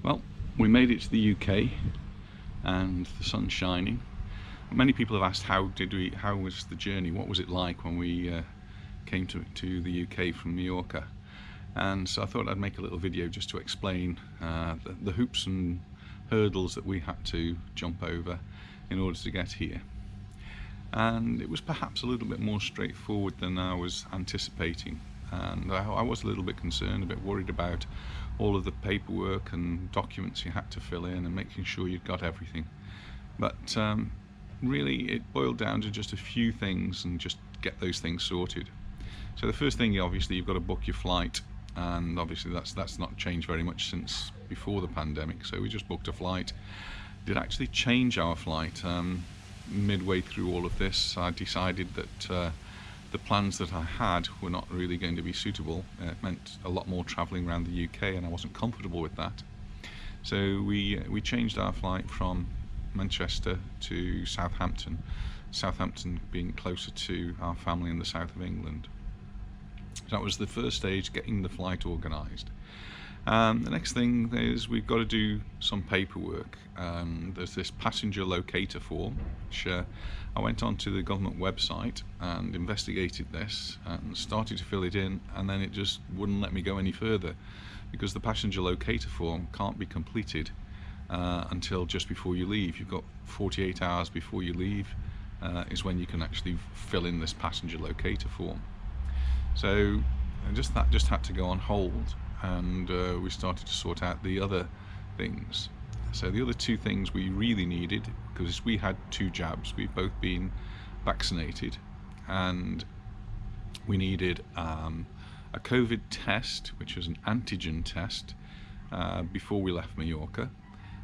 Well, we made it to the UK and the sun's shining. Many people have asked how was the journey, what was it like when we came to the UK from Mallorca, and so I thought I'd make a little video just to explain the hoops and hurdles that we had to jump over in order to get here. And it was perhaps a little bit more straightforward than I was anticipating, and I was a little bit concerned, a bit worried about all of the paperwork and documents you had to fill in and making sure you'd got everything. But really it boiled down to just a few things and just get those things sorted. So the first thing, obviously, you've got to book your flight, and obviously that's not changed very much since before the pandemic. So we just booked a flight. Did actually change our flight midway through all of this. I decided that the plans that I had were not really going to be suitable. It meant a lot more travelling around the UK, and I wasn't comfortable with that. So we changed our flight from Manchester to Southampton, Southampton being closer to our family in the south of England. So that was the first stage, getting the flight organised. The next thing is we've got to do some paperwork. There's this passenger locator form, which I went onto the government website and investigated this and started to fill it in, and then it just wouldn't let me go any further, because the passenger locator form can't be completed until just before you leave. You've got 48 hours before you leave is when you can actually fill in this passenger locator form. So that just had to go on hold, and we started to sort out the other things. So the other two things we really needed, because we had 2 jabs, we've both been vaccinated, and we needed a COVID test, which was an antigen test, before we left Mallorca.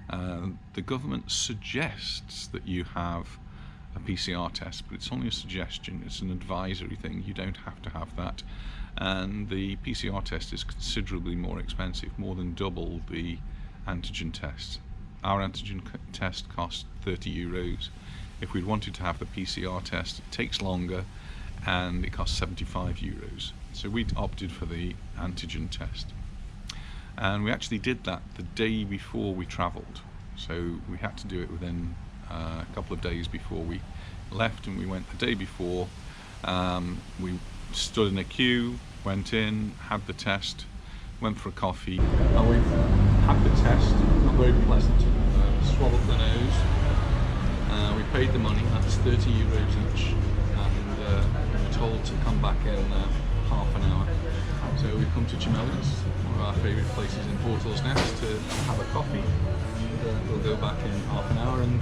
The government suggests that you have a PCR test, but it's only a suggestion, it's an advisory thing. You don't have to have that, and the PCR test is considerably more expensive, more than double the antigen test. Our antigen test cost €30. If we'd wanted to have the PCR test, it takes longer and it costs €75. So we opted for the antigen test, and we actually did that the day before we travelled. So we had to do it within a couple of days before we left, and we went the day before. We stood in a queue, went in, had the test, went for a coffee, and we had the test. Not very pleasant. Swab up the nose. We paid the money, that's €30 each, and we were told to come back in half an hour. So we've come to Chimelli's, one of our favourite places in Portal's Nest, to have a coffee. And, we'll go back in half an hour and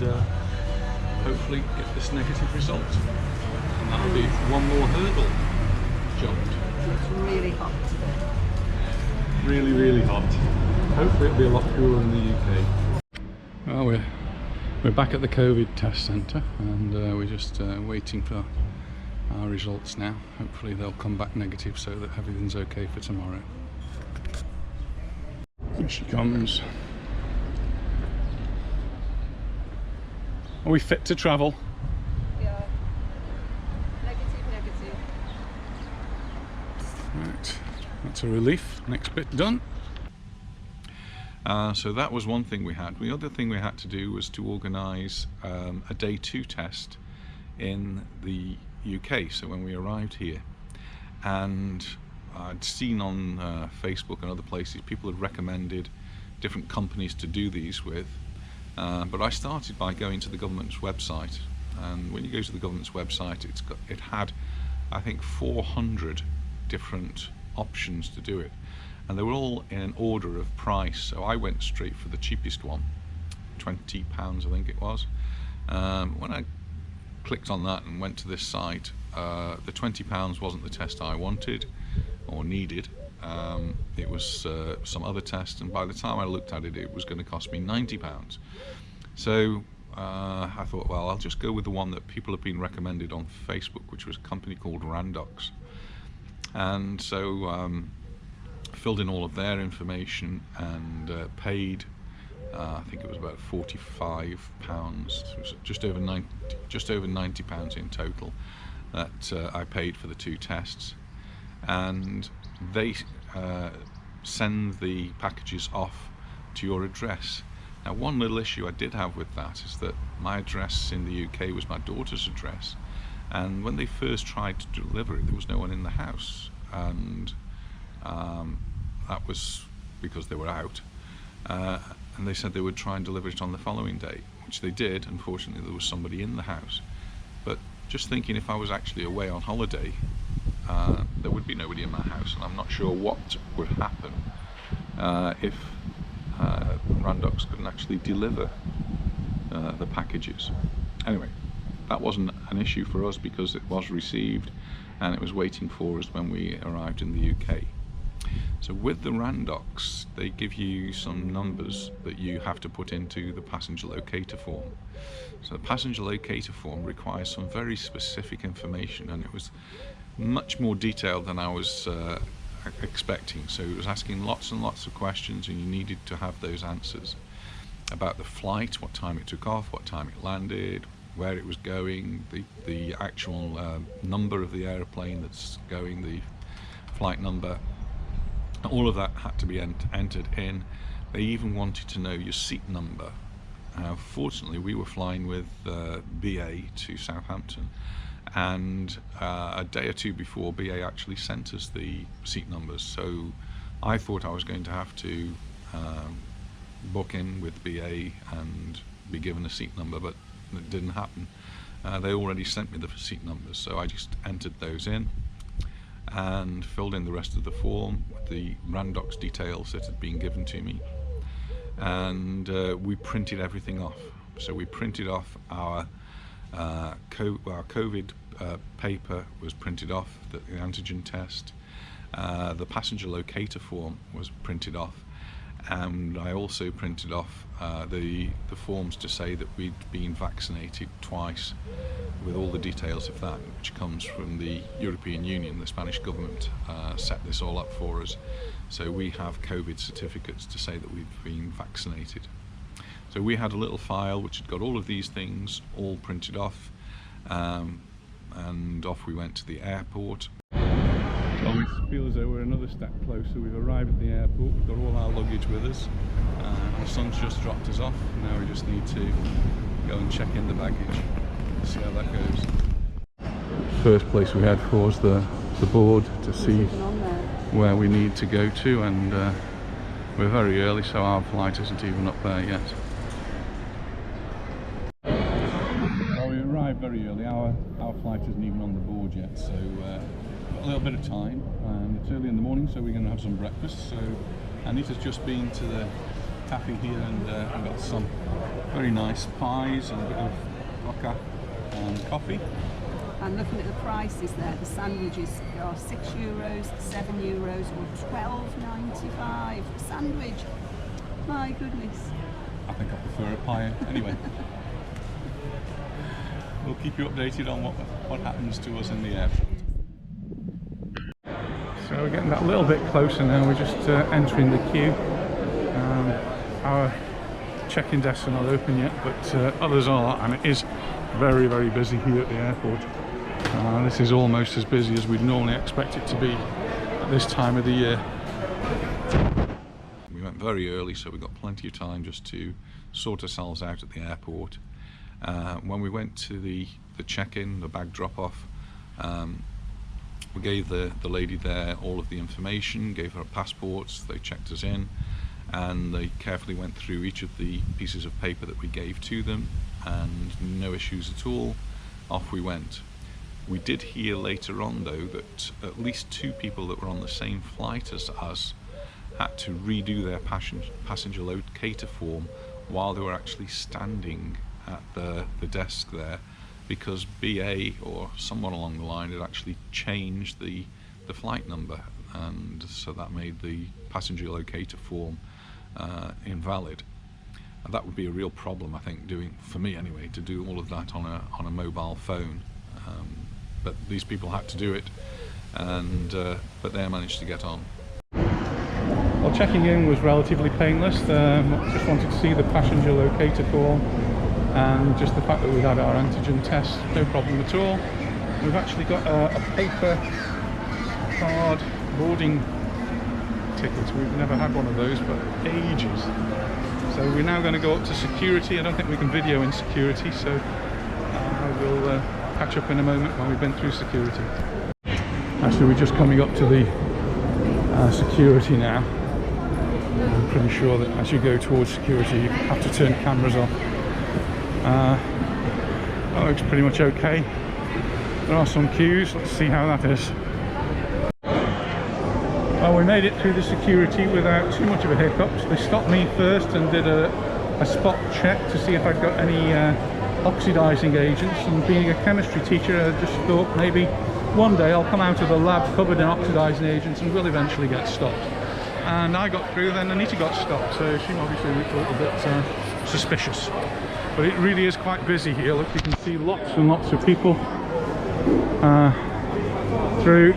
hopefully get this negative result. And that'll be one more hurdle jumped. It's really hot today. Really, really hot. Hopefully it'll be a lot cooler in the UK. Well, we're back at the COVID test centre, and we're just waiting for our results now. Hopefully they'll come back negative so that everything's okay for tomorrow. Here she comes. Are we fit to travel? Yeah. Negative. Right, that's a relief. Next bit done. So that was one thing we had. The other thing we had to do was to organise a day 2 test in the UK. So when we arrived here, and I'd seen on Facebook and other places people had recommended different companies to do these with, but I started by going to the government's website, and when you go to the government's website, it had I think 400 different options to do it, and they were all in an order of price. So I went straight for the cheapest one, £20 I think it was. When I clicked on that and went to this site, the £20 wasn't the test I wanted or needed. It was some other test, and by the time I looked at it, it was going to cost me £90. So I thought, well, I'll just go with the one that people have been recommended on Facebook, which was a company called Randox. And so filled in all of their information and paid I think it was about £45, it was just over £90 in total that I paid for the 2 tests. And they send the packages off to your address. Now, one little issue I did have with that is that my address in the UK was my daughter's address, and when they first tried to deliver it, there was no one in the house, and that was because they were out, and they said they would try and deliver it on the following day, which they did. Unfortunately, there was somebody in the house, but just thinking, if I was actually away on holiday, there would be nobody in my house, and I'm not sure what would happen if Randox couldn't actually deliver the packages. Anyway, that wasn't an issue for us because it was received and it was waiting for us when we arrived in the UK. So with the Randox, they give you some numbers that you have to put into the passenger locator form. So the passenger locator form requires some very specific information, and it was much more detailed than I was expecting. So it was asking lots and lots of questions, and you needed to have those answers about the flight, what time it took off, what time it landed, where it was going, the actual number of the aeroplane that's going, the flight number. All of that had to be entered in. They even wanted to know your seat number. Fortunately, we were flying with BA to Southampton, and a day or two before, BA actually sent us the seat numbers, so I thought I was going to have to book in with BA and be given a seat number, but it didn't happen. They already sent me the seat numbers, so I just entered those in and filled in the rest of the form with the Randox details that had been given to me, and we printed everything off. So we printed off our COVID paper was printed off, the antigen test, the passenger locator form was printed off, and I also printed off the forms to say that we'd been vaccinated twice, with all the details of that, which comes from the European Union. The Spanish government set this all up for us, so we have COVID certificates to say that we've been vaccinated. So we had a little file which had got all of these things all printed off, and off we went to the airport. Well, we feel as though we're another step closer. We've arrived at the airport, we've got all our luggage with us. The sun's just dropped us off. Now we just need to go and check in the baggage, see how that goes. First place we had for was the board to see where we need to go to, and we're very early, so our flight isn't even up there yet. Well, we arrived very early. Our flight isn't even on the board yet, so got a little bit of time, and it's early in the morning, so we're going to have some breakfast. So Anita's just been to the cafe here and got some very nice pies and a bit of vodka and coffee. And looking at the prices there, the sandwiches are €6, €7 or $12.95 a sandwich. My goodness. I think I prefer a pie anyway. We'll keep you updated on what happens to us in the airport. So we're getting that a little bit closer now. We're just entering the queue. Our check-in desks are not open yet, but others are, and it is very, very busy here at the airport. This is almost as busy as we'd normally expect it to be at this time of the year. We went very early, so we got plenty of time just to sort ourselves out at the airport. When we went to the check-in, the bag drop-off, we gave the lady there all of the information, gave her our passports, they checked us in, and they carefully went through each of the pieces of paper that we gave to them, and no issues at all. Off we went. We did hear later on, though, that at least 2 people that were on the same flight as us had to redo their passenger locator form while they were actually standing at the desk there, because BA or someone along the line had actually changed the flight number, and so that made the passenger locator form invalid. And that would be a real problem, I think, for me anyway, to do all of that on a mobile phone. But these people had to do it, and but they managed to get on. Well, checking in was relatively painless. Just wanted to see the passenger locator form, and just the fact that we had our antigen test, no problem at all. We've actually got a paper card boarding ticket. We've never had one of those for ages. So we're now going to go up to security. I don't think we can video in security, so we'll catch up in a moment when we've been through security. Actually, we're just coming up to the security now. I'm pretty sure that as you go towards security you have to turn cameras off. That looks pretty much okay. There are some queues, let's see how that is. Well, we made it through the security without too much of a hiccup. They stopped me first and did a spot check to see if I'd got any oxidizing agents, and being a chemistry teacher I just thought maybe one day I'll come out of the lab covered in oxidizing agents and we'll eventually get stopped. And I got through, then Anita got stopped, so she obviously looked a little bit suspicious. But it really is quite busy here. Look, you can see lots and lots of people through.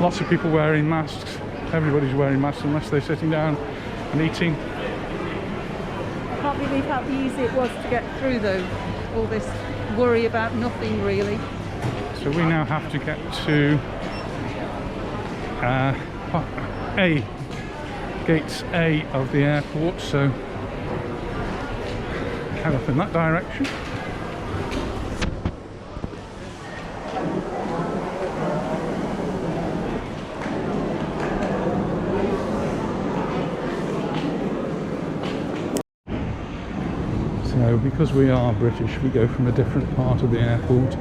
Lots of people wearing masks. Everybody's wearing masks unless they're sitting down and eating. I can't believe how easy it was to get through though. All this worry about nothing really. So we now have to get to gates A of the airport, so head off in that direction. So because we are British, we go from a different part of the airport.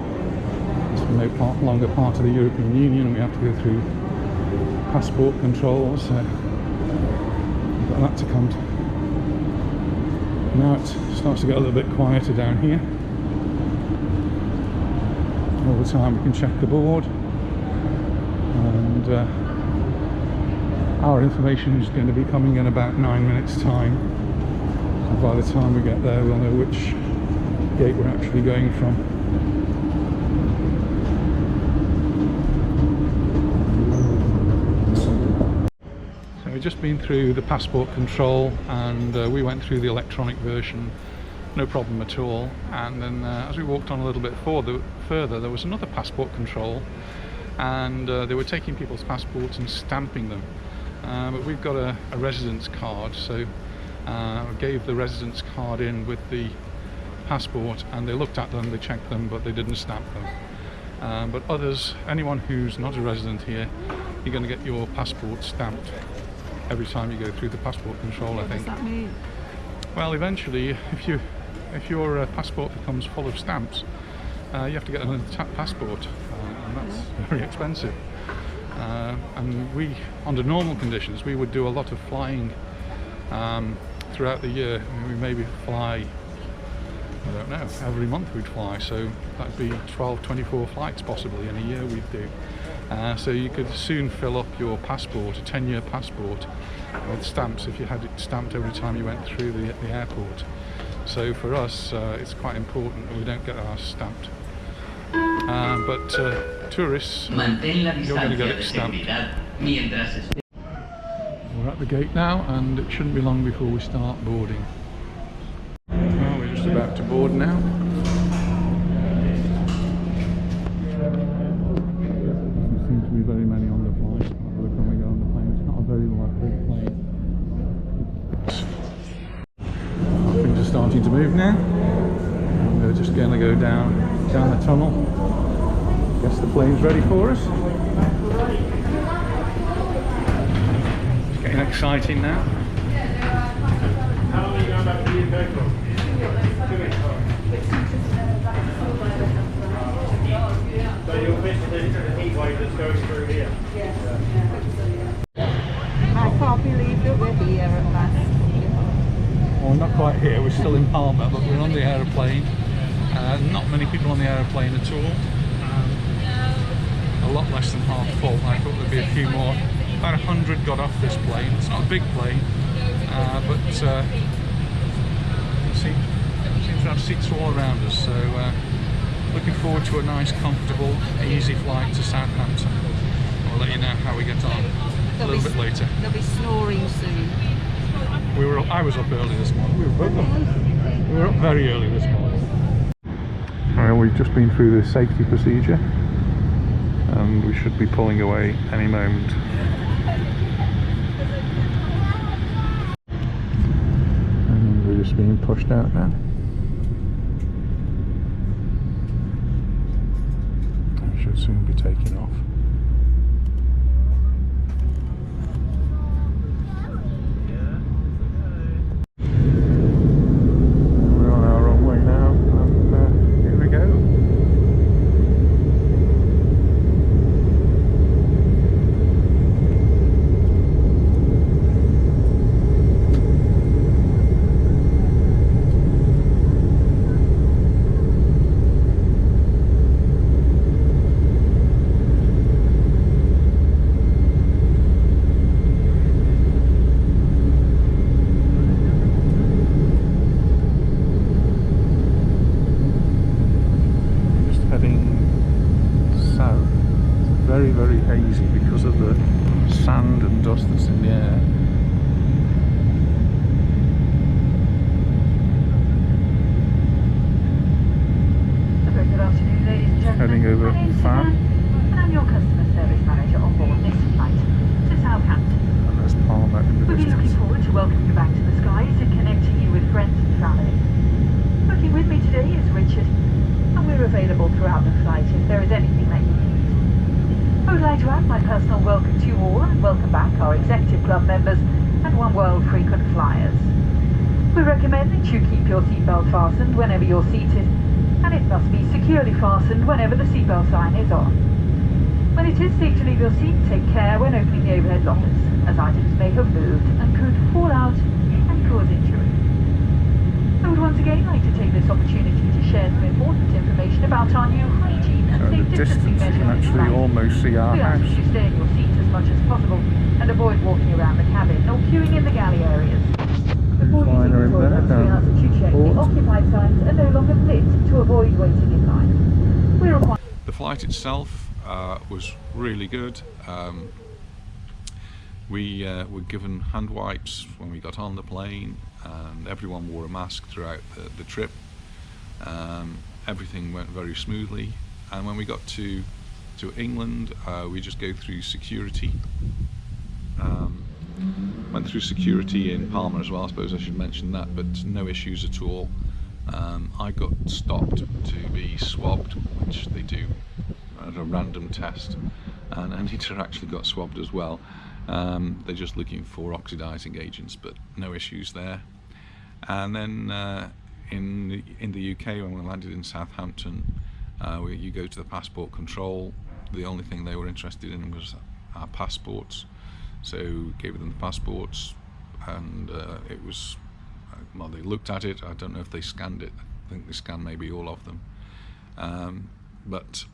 It's no longer part of the European Union. We have to go through passport controls. We've got that to come to. Now it starts to get a little bit quieter down here. All the time we can check the board, and our information is going to be coming in about 9 minutes time. So by the time we get there we'll know which gate we're actually going from. Just been through the passport control, and we went through the electronic version, no problem at all. And then as we walked on a little bit further, there was another passport control, and they were taking people's passports and stamping them. But we've got a residence card, so I gave the residence card in with the passport, and they looked at them, they checked them, but they didn't stamp them. But others, anyone who's not a resident here, you're going to get your passport stamped every time you go through the passport control, I think. What does that mean? Well, eventually, if your passport becomes full of stamps, you have to get another passport, and that's very expensive. And we, under normal conditions, we would do a lot of flying throughout the year. I mean, we maybe fly, I don't know, every month we'd fly, so that'd be 12, 24 flights possibly in a year we'd do. So you could soon fill up your passport, a 10-year passport, with stamps if you had it stamped every time you went through the airport. So for us, it's quite important that we don't get ours stamped. But tourists, you're going to get it stamped. We're at the gate now, and it shouldn't be long before we start boarding. Well, we're just about to board now. Very many on the flight. Have a look when we go on the plane. It's not a very big plane. Things are starting to move now. And we're just going to go down the tunnel. Guess the plane's ready for us. It's getting exciting now. How long are you going back to the UK for? 2 weeks. So you're basically the heat wave that's going through here? Yeah. I can't believe that we're here at last. Well, we're not quite here, we're still in Palma, but we're on the aeroplane. Not many people on the aeroplane at all. A lot less than half full. I thought there'd be a few more. About 100 got off this plane. It's not a big plane, but it seems to have seats all around us. So looking forward to a nice, comfortable, easy flight to Southampton. I'll let you know how we get on a little bit later. They'll be snoring soon. I was up early this morning. We were up very early this morning. Well, we've just been through the safety procedure, and we should be pulling away any moment. just being pushed out now. It should soon be taking off. We're on our runway now, and here we go. Very hazy because of the sand and dust that's in the air. Very good afternoon, ladies and gentlemen. Heading over My name's Fan. Suzanne, and I'm your customer service manager on board this flight to Southampton. And there's Palmer in the We'll be looking distance. forward to welcoming you back to the skies and connecting you with friends and family. Working with me today is Richard, and we're available throughout the flight if there is anything that you need. I would like to add my personal welcome to you all and welcome back our Executive Club members and One World frequent flyers. We recommend that you keep your seatbelt fastened whenever you're seated, and it must be securely fastened whenever the seatbelt sign is on. When it is safe to leave your seat, take care when opening the overhead lockers, as items may have moved and could fall out and cause injury. I would once again like to take this opportunity to share some important information about our new hygiene and So at safe the distancing distance you can measures. actually almost see our We ask that house. you stay in your seat as much as possible and avoid walking around the cabin or queuing in the galley areas. Before using the toilets, we ask that you check the occupied signs are no longer lit to avoid waiting in line. We require The flight itself was really good. We were given hand wipes when we got on the plane, and everyone wore a mask throughout the trip. Everything went very smoothly, and when we got to England, we just go through security. Went through security in Palma as well, I suppose I should mention that, but no issues at all. I got stopped to be swabbed, which they do at a random test, and Anita actually got swabbed as well. They're just looking for oxidizing agents, but no issues there. And then in the UK, when we landed in Southampton, you go to the passport control. The only thing they were interested in was our passports, so gave them the passports, and it was, well, they looked at it. I don't know if they scanned it. I think they scanned maybe all of them, but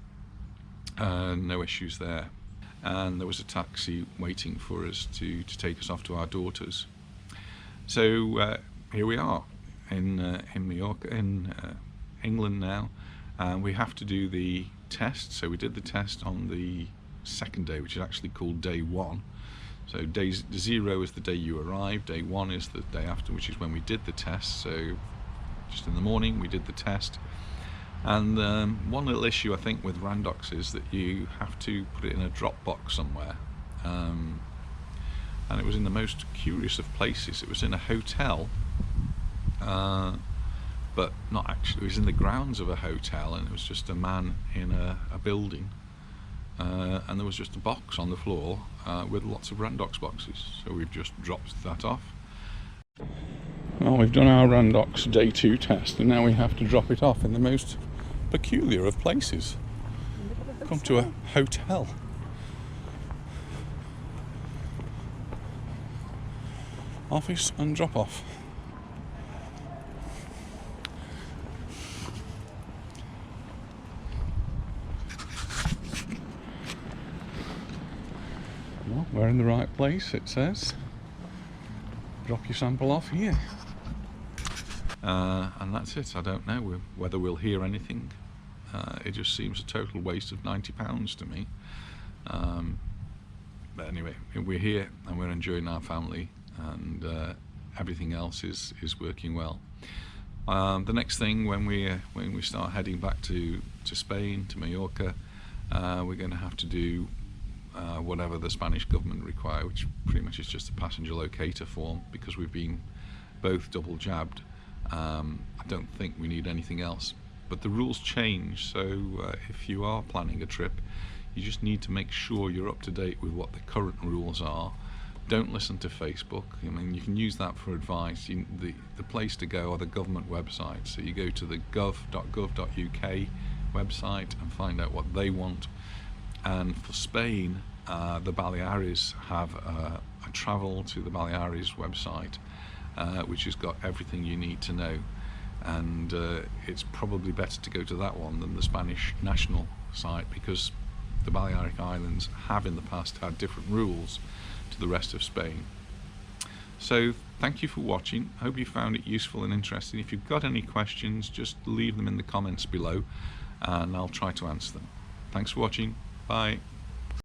no issues there. And there was a taxi waiting for us to take us off to our daughters. So here we are in Mallorca, in England now, and we have to do the test. So we did the test on the second day, which is actually called day one. So day 0 is the day you arrive, day 1 is the day after, which is when we did the test. So just in the morning we did the test. And one little issue I think with Randox is that you have to put it in a drop box somewhere, and it was in the most curious of places. It was in a hotel, but not actually, it was in the grounds of a hotel, and it was just a man in a building, and there was just a box on the floor with lots of Randox boxes, so we've just dropped that off. Well, we've done our Randox day 2 test, and now we have to drop it off in the most peculiar of places. Come to a hotel. Office and drop off. Well, we're in the right place, it says. Drop your sample off here. And that's it. I don't know whether we'll hear anything. It just seems a total waste of £90 to me. But anyway, we're here and we're enjoying our family, and everything else is working well. The next thing, when we start heading back to Spain, to Mallorca, we're going to have to do whatever the Spanish government require, which pretty much is just a passenger locator form, because we've been both double jabbed. I don't think we need anything else. But the rules change, so if you are planning a trip, you just need to make sure you're up to date with what the current rules are. Don't listen to Facebook. I mean, you can use that for advice. The place to go are the government websites. So you go to the gov.gov.uk website and find out what they want. And for Spain, the Baleares have a travel to the Baleares website, which has got everything you need to know. And it's probably better to go to that one than the Spanish national site, because the Balearic Islands have in the past had different rules to the rest of Spain. So thank you for watching. I hope you found it useful and interesting. If you've got any questions, just leave them in the comments below and I'll try to answer them. Thanks for watching. Bye.